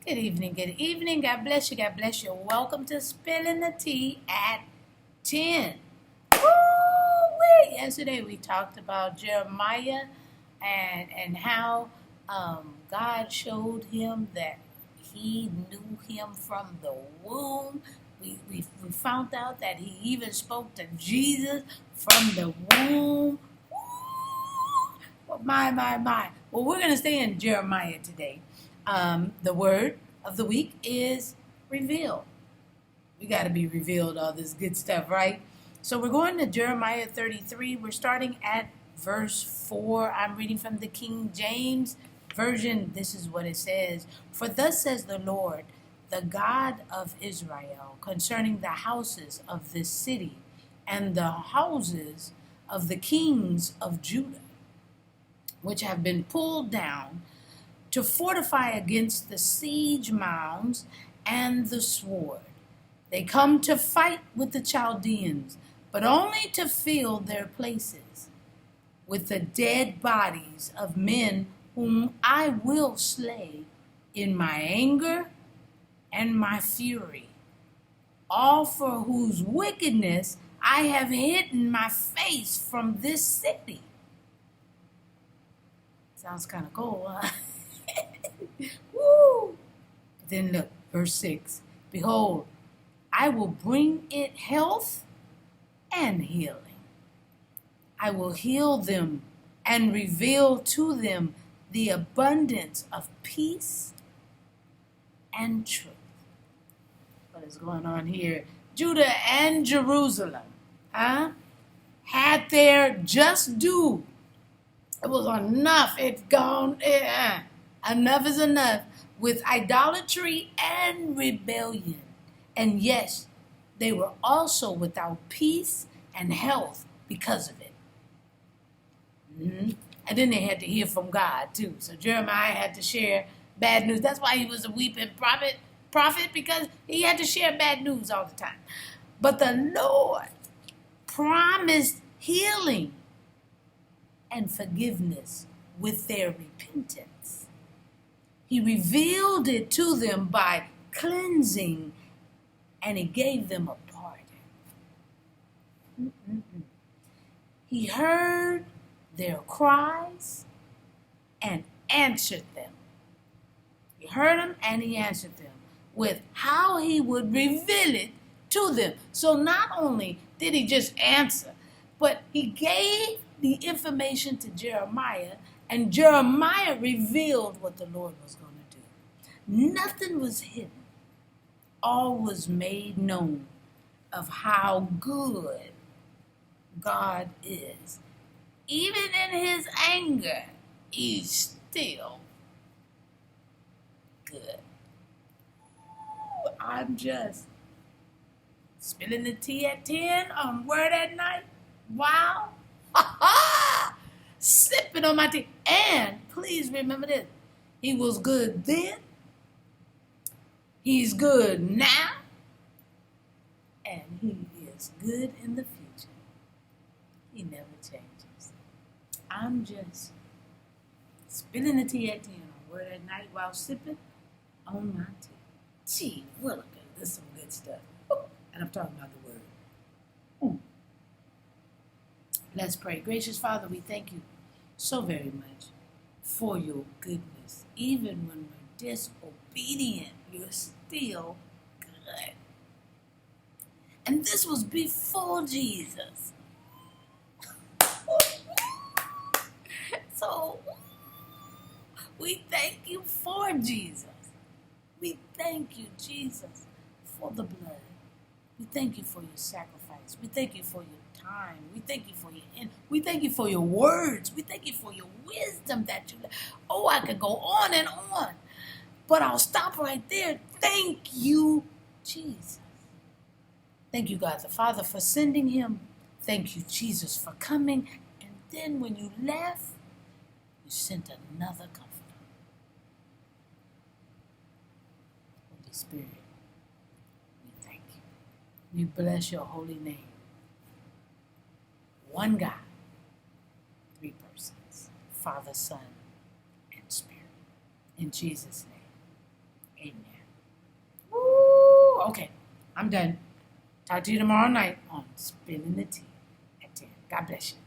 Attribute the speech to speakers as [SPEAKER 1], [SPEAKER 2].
[SPEAKER 1] Good evening, good evening. God bless you, God bless you. Welcome to Spilling the Tea at 10. Woo-wee! Yesterday we talked about Jeremiah and how God showed him that he knew him from the womb. We found out that he even spoke to Jesus from the womb. Woo! My. Well, we're going to stay in Jeremiah today. The word of the week is reveal. We got to be revealed, all this good stuff, right? So we're going to Jeremiah 33. We're starting at verse 4. I'm reading from the King James Version. This is what it says. For thus says the Lord, the God of Israel, concerning the houses of this city and the houses of the kings of Judah, which have been pulled down to fortify against the siege mounds and the sword. They come to fight with the Chaldeans, but only to fill their places with the dead bodies of men whom I will slay in my anger and my fury, all for whose wickedness I have hidden my face from this city. Sounds kind of cool, huh? Woo! Then look, verse 6. Behold, I will bring it health and healing. I will heal them and reveal to them the abundance of peace and truth. What is going on here? Judah and Jerusalem had their just due. It was enough. It's gone. Enough is enough with idolatry and rebellion. And yes, they were also without peace and health because of it. And then they had to hear from God too. So Jeremiah had to share bad news. That's why he was a weeping prophet, because he had to share bad news all the time. But the Lord promised healing and forgiveness with their repentance. He revealed it to them by cleansing, and he gave them a pardon. He heard their cries and answered them. He heard them and he answered them with how he would reveal it to them. So not only did he just answer, but he gave the information to Jeremiah, and Jeremiah revealed what the Lord was going to do. Nothing was hidden. All was made known of how good God is. Even in his anger, he's still good. I'm just spilling the tea at 10 on Word at Night. Wow. Sipping on my tea. And please remember this. He was good then. He's good now. And he is good in the future. He never changes. I'm just spilling the tea at 10 on Word at Night while sipping on my tea. Gee, look, this is some good stuff. And I'm talking about the Word. Let's pray. Gracious Father, we thank you so very much for your goodness. Even when we're disobedient, you're still good. And this was before Jesus. So, we thank you for Jesus. We thank you, Jesus, for the blood. We thank you for your sacrifice. We thank you for your time. We thank you for we thank you for your words. We thank you for your wisdom that you. Oh, I could go on and on, but I'll stop right there. Thank you, Jesus. Thank you, God the Father, for sending him. Thank you, Jesus, for coming. And then when you left, you sent another comforter. Holy Spirit, we thank you. We bless your holy name. One God, three persons, Father, Son, and Spirit. In Jesus' name, amen. I'm done. Talk to you tomorrow night on Spilling the Tea at 10. God bless you.